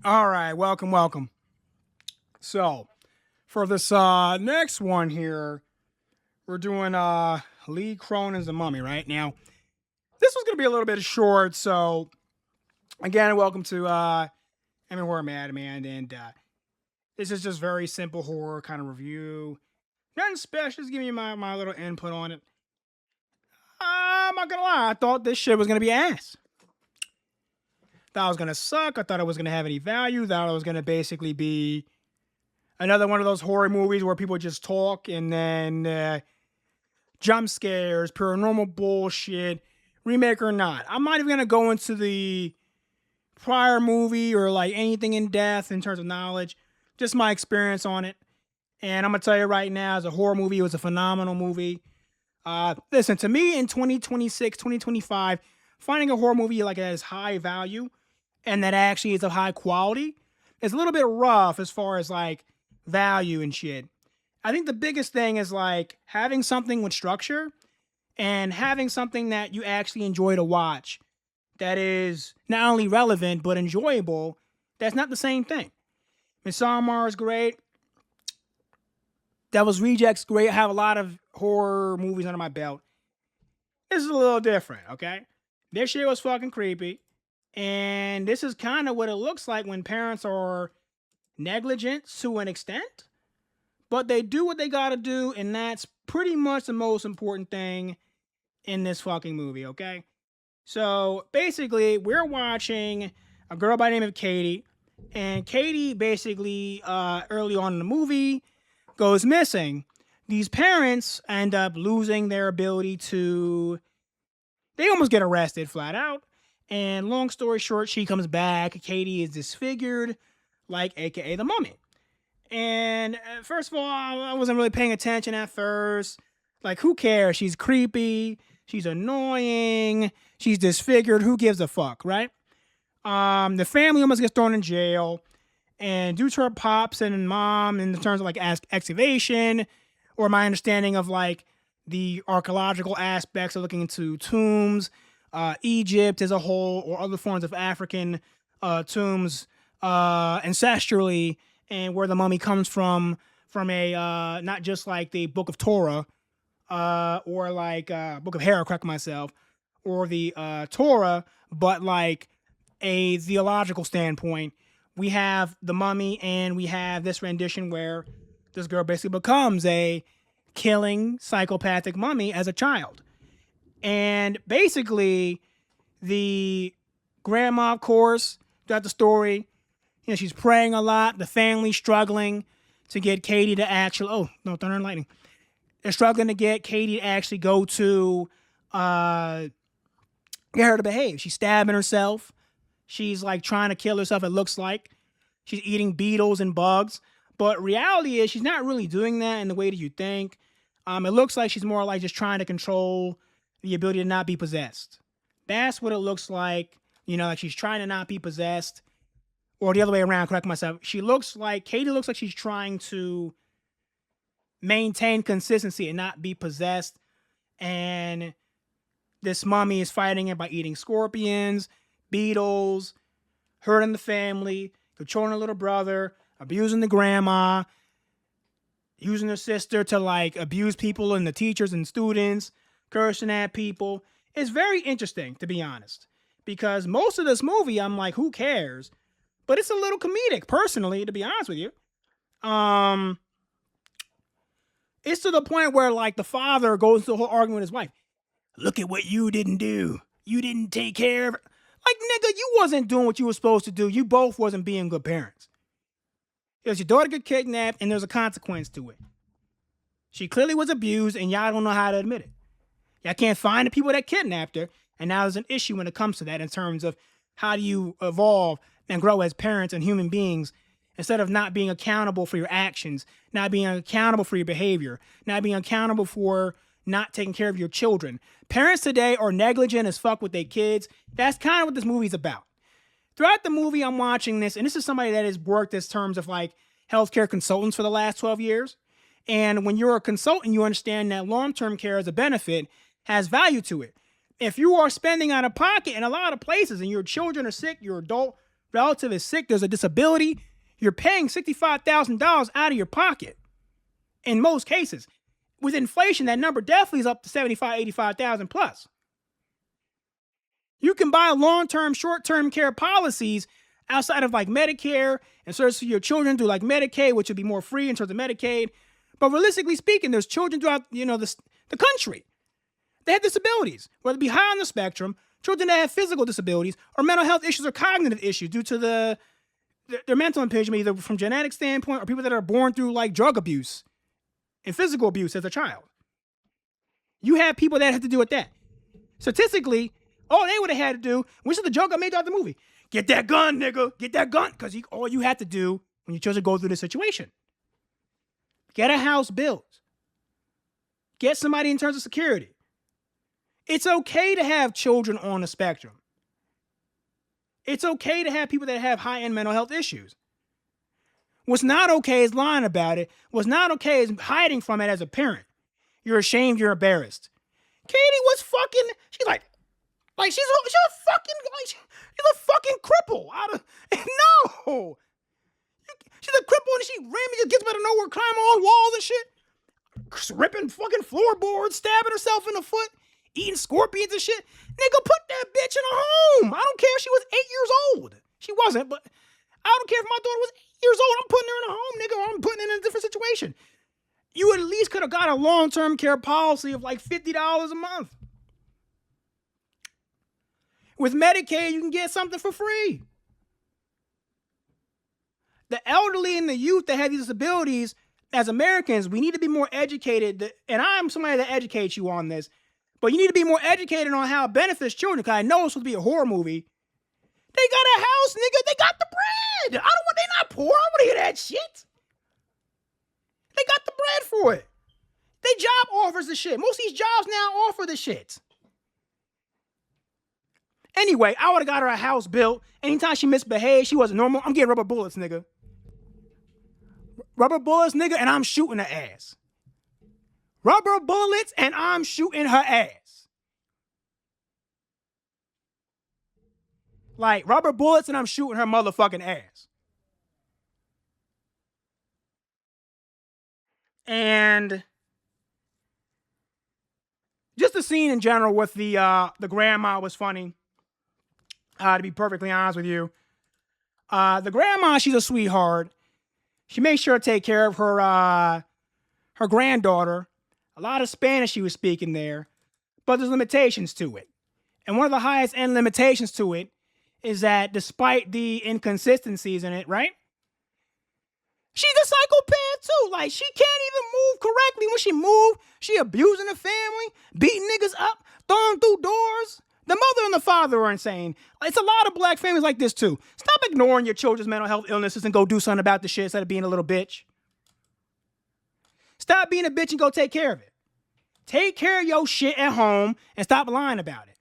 All right, welcome. So, for this next one here, we're doing Lee Cronin's The Mummy, right? Now, this was going to be a little bit short, so again, welcome to Horror Madman, and this is just very simple horror kind of review. Nothing special, just giving you my little input on it. I'm not gonna lie, I thought this shit was gonna be ass. Thought it was gonna suck. I thought it was gonna have any value. Thought it was gonna basically be another one of those horror movies where people just talk and then jump scares, paranormal bullshit, remake or not. I'm not even gonna go into the prior movie or like anything in depth in terms of knowledge. Just my experience on it. And I'm gonna tell you right now, as a horror movie, it was a phenomenal movie. Listen, to me in 2026, 2025, finding a horror movie like that is high value and that actually is of high quality is a little bit rough as far as like value and shit. I think the biggest thing is like having something with structure and having something that you actually enjoy to watch that is not only relevant but enjoyable. That's not the same thing. Midsommar is great. Devil's Rejects great. I have a lot of horror movies under my belt. This is a little different, okay? This shit was fucking creepy. And this is kind of what it looks like when parents are negligent to an extent. But they do what they gotta do, and that's pretty much the most important thing in this fucking movie, okay? So basically, we're watching a girl by the name of Katie. And Katie basically, early on in the movie, goes missing. These parents end up losing their ability to. They almost get arrested flat out. And long story short, she comes back. Katie is disfigured, like AKA the mummy. And first of all, I wasn't really paying attention at first. Like, who cares? She's creepy. She's annoying. She's disfigured. Who gives a fuck, right? The family almost gets thrown in jail. And due to her pops and mom, in terms of like excavation, or my understanding of like the archaeological aspects of looking into tombs, Egypt as a whole, or other forms of African tombs ancestrally, and where the mummy comes from a not just like the Book of Torah, or like Book of Hera, correct myself, or the Torah, but like a theological standpoint. We have the mummy, and we have this rendition where this girl basically becomes a killing psychopathic mummy as a child. And basically, the grandma, of course, throughout the story, she's praying a lot. The family's struggling to get Katie to actually, oh, no, thunder and lightning. They're struggling to get Katie to actually go to get her to behave. She's stabbing herself. She's like trying to kill herself, it looks like. She's eating beetles and bugs. But reality is she's not really doing that in the way that you think. It looks like she's more like just trying to control the ability to not be possessed. That's what it looks like. Like she's trying to not be possessed. Or the other way around, correct myself. Katie looks like she's trying to maintain consistency and not be possessed. And this mummy is fighting it by eating scorpions, beetles, hurting the family, controlling her little brother, abusing the grandma, using her sister to like abuse people and the teachers and students, cursing at people. It's very interesting, to be honest, because most of this movie, I'm like, who cares? But it's a little comedic, personally, to be honest with you. It's to the point where like the father goes into a whole argument with his wife. Look at what you didn't do. You didn't take care of her. Like, nigga, you wasn't doing what you were supposed to do. You both wasn't being good parents. Because your daughter got kidnapped, and there's a consequence to it. She clearly was abused, and y'all don't know how to admit it. Y'all can't find the people that kidnapped her, and now there's an issue when it comes to that in terms of how do you evolve and grow as parents and human beings instead of not being accountable for your actions, not being accountable for your behavior, not being accountable for not taking care of your children. Parents today are negligent as fuck with their kids. That's kind of what this movie's about. Throughout the movie, I'm watching this, and this is somebody that has worked as terms of like healthcare consultants for the last 12 years. And when you're a consultant, you understand that long-term care as a benefit has value to it. If you are spending out of pocket in a lot of places and your children are sick, your adult relative is sick, there's a disability, you're paying $65,000 out of your pocket. In most cases. With inflation, that number definitely is up to 75, 85,000 plus. You can buy long-term, short-term care policies outside of like Medicare and services for your children through like Medicaid, which would be more free in terms of Medicaid. But realistically speaking, there's children throughout, the country. They have disabilities, whether it be high on the spectrum, children that have physical disabilities or mental health issues or cognitive issues due to their mental impingement, either from genetic standpoint or people that are born through like drug abuse and physical abuse as a child. You have people that have to deal with that. Statistically, all they would have had to do, which is the joke I made throughout the movie, get that gun, nigga, get that gun. Because all you have to do when your children go through this situation, get a house built. Get somebody in terms of security. It's okay to have children on the spectrum. It's okay to have people that have high-end mental health issues. What's not okay is lying about it. What's not okay is hiding from it as a parent. You're ashamed, you're embarrassed. Katie was fucking, she's a fucking cripple. No. She's a cripple and she randomly just gets out of nowhere, climbing on walls and shit. Ripping fucking floorboards, stabbing herself in the foot, eating scorpions and shit. Nigga, put that bitch in a home. I don't care if she was 8 years old. She wasn't, but I don't care if my daughter was 8 years old. I'm putting her in a home, nigga, or I'm putting her in a different situation. You at least could have got a long-term care policy of like $50 a month. With Medicaid, you can get something for free. The elderly and the youth that have these disabilities, as Americans, we need to be more educated. And I'm somebody that educates you on this, but you need to be more educated on how it benefits children, because I know it's supposed to be a horror movie. They got a house, nigga. They got the bread. They're not poor. I don't want to hear that shit. They got the bread for it. They job offers the shit. Most of these jobs now offer the shit. Anyway, I would have got her a house built. Anytime she misbehaved, she wasn't normal. I'm getting rubber bullets, nigga. Rubber bullets, nigga, and I'm shooting her ass. Rubber bullets, and I'm shooting her ass. Like, rubber bullets, and I'm shooting her motherfucking ass. And just the scene in general with the grandma was funny. To be perfectly honest with you, the grandma, she's a sweetheart. She makes sure to take care of her granddaughter. A lot of Spanish she was speaking there, but there's limitations to it. And one of the highest end limitations to it is that despite the inconsistencies in it, right? She's a psychopath too. Like, she can't even move correctly. When she moves, she abusing the family, beating niggas up, throwing through doors. The mother and the father are insane. It's a lot of black families like this too. Stop ignoring your children's mental health illnesses and go do something about the shit instead of being a little bitch. Stop being a bitch and go take care of it. Take care of your shit at home and stop lying about it.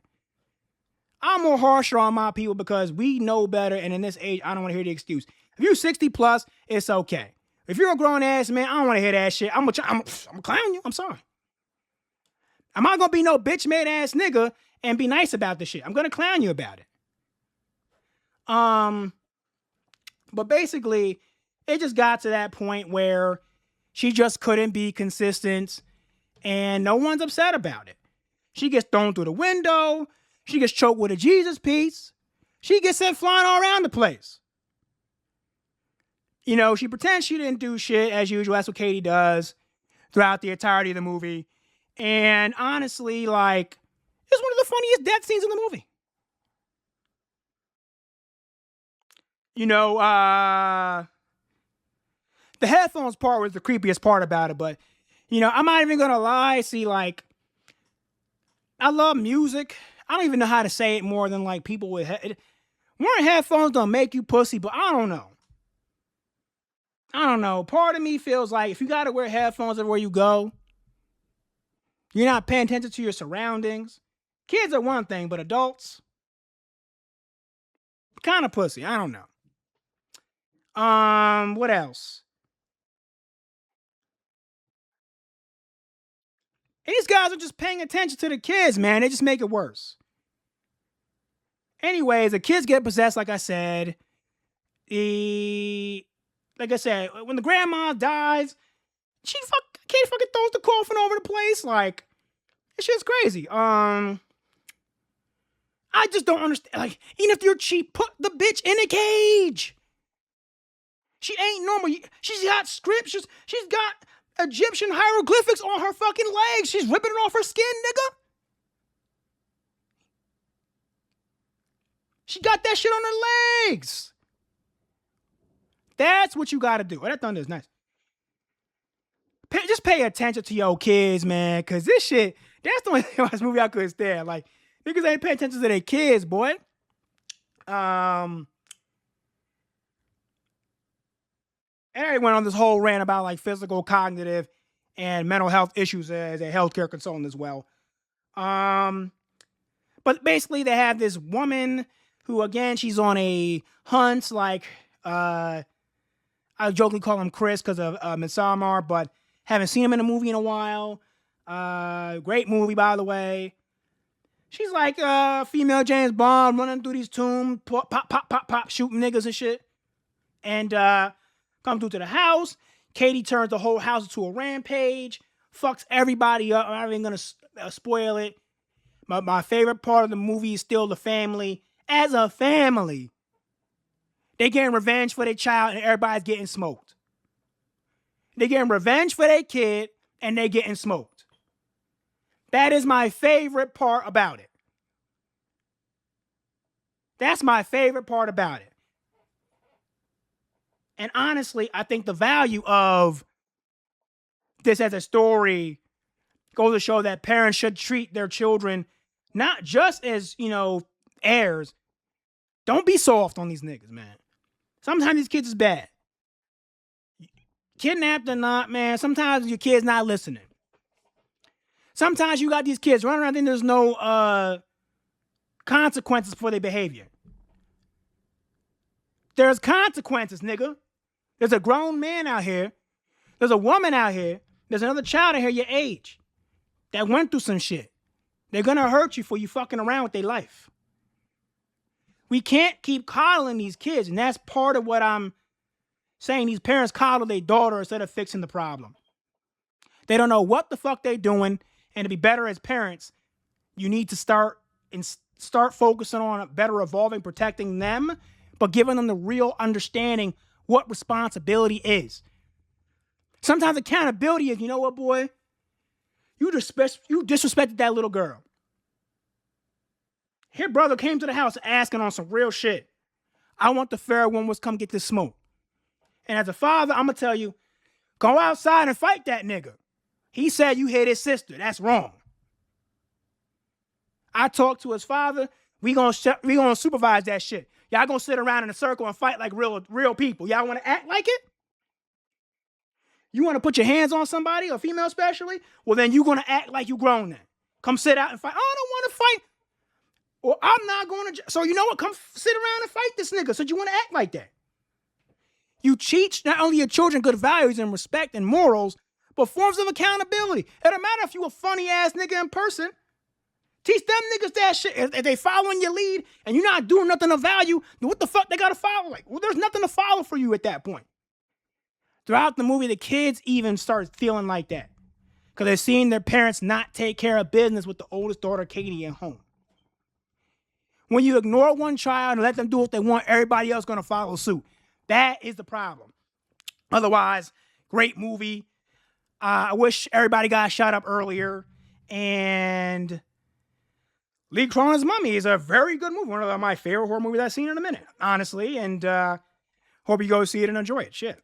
I'm more harsher on my people because we know better, and in this age, I don't want to hear the excuse. If you're 60 plus, it's okay. If you're a grown ass man, I don't want to hear that shit. I'm gonna clown you. I'm sorry. I'm not gonna be no bitch made ass nigga and be nice about the shit. I'm gonna clown you about it. But basically, it just got to that point where she just couldn't be consistent, and no one's upset about it. She gets thrown through the window. She gets choked with a Jesus piece. She gets sent flying all around the place. You know, she pretends she didn't do shit as usual. That's what Katie does throughout the entirety of the movie. And honestly, like, it's one of the funniest death scenes in the movie. You know, the headphones part was the creepiest part about it, but, you know, I'm not even gonna lie. See, like, I love music. I don't even know how to say it more than like people with wearing headphones don't make you pussy, but I don't know. Part of me feels like if you gotta wear headphones everywhere you go, you're not paying attention to your surroundings. Kids are one thing, but adults, kind of pussy. I don't know. What else? These guys are just paying attention to the kids, man. They just make it worse. Anyways, the kids get possessed, like I said. like I said, when the grandma dies, kid fucking throws the coffin over the place. Like, that shit's crazy. I just don't understand. Like, even if you're cheap, put the bitch in a cage. She ain't normal. She's got scriptures. She's got Egyptian hieroglyphics on her fucking legs. She's ripping it off her skin, nigga. She got that shit on her legs. That's what you gotta do. Oh, that thunder is nice. Just pay attention to your kids, man, because this shit, that's the only thing about this movie I could stand. Like, niggas ain't paying attention to their kids, boy. And I went on this whole rant about like physical, cognitive, and mental health issues as a healthcare consultant as well. But basically they have this woman who, again, she's on a hunt, like, I jokingly call him Chris because of Midsommar, but haven't seen him in a movie in a while. Great movie, by the way. She's like female James Bond running through these tombs, pop, pop, pop, pop, pop, shooting niggas and shit. And come through to the house. Katie turns the whole house into a rampage, fucks everybody up. I'm not even going to spoil it. My favorite part of the movie is still the family. As a family, they getting revenge for their child and everybody's getting smoked. They getting revenge for their kid and they getting smoked. That is my favorite part about it. That's my favorite part about it. And honestly, I think the value of this as a story goes to show that parents should treat their children not just as, heirs. Don't be soft on these niggas, man. Sometimes these kids is bad. Kidnapped or not, man, sometimes your kid's not listening. Sometimes you got these kids running around and there's no consequences for their behavior. There's consequences, nigga. There's a grown man out here. There's a woman out here. There's another child out here your age that went through some shit. They're going to hurt you for you fucking around with their life. We can't keep coddling these kids, and that's part of what I'm saying. These parents coddle their daughter instead of fixing the problem. They don't know what the fuck they're doing, and to be better as parents, you need to start focusing on better evolving, protecting them, but giving them the real understanding what responsibility is. Sometimes accountability is, you know what, boy? You disrespected that little girl. Her brother came to the house asking on some real shit. I want the fair one was come get this smoke. And as a father, I'm going to tell you, go outside and fight that nigga. He said you hit his sister. That's wrong. I talked to his father. We gonna supervise that shit. Y'all gonna sit around in a circle and fight like real people. Y'all want to act like it? You want to put your hands on somebody, a female especially? Well, then you gonna act like you grown then. Come sit out and fight. Oh, I don't want to fight. Or I'm not going to. So you know what? Come sit around and fight this nigga. So you want to act like that? You teach not only your children good values and respect and morals, but forms of accountability. It don't matter if you a funny ass nigga in person. Teach them niggas that shit. If they following your lead and you're not doing nothing of value, then what the fuck they gotta follow? Like, well, there's nothing to follow for you at that point. Throughout the movie, the kids even start feeling like that because they're seeing their parents not take care of business with the oldest daughter, Katie, at home. When you ignore one child and let them do what they want, everybody else gonna follow suit. That is the problem. Otherwise, great movie. I wish everybody got shot up earlier. And Lee Cronin's Mummy is a very good movie. One of my favorite horror movies I've seen in a minute, honestly. And hope you go see it and enjoy it. Shit.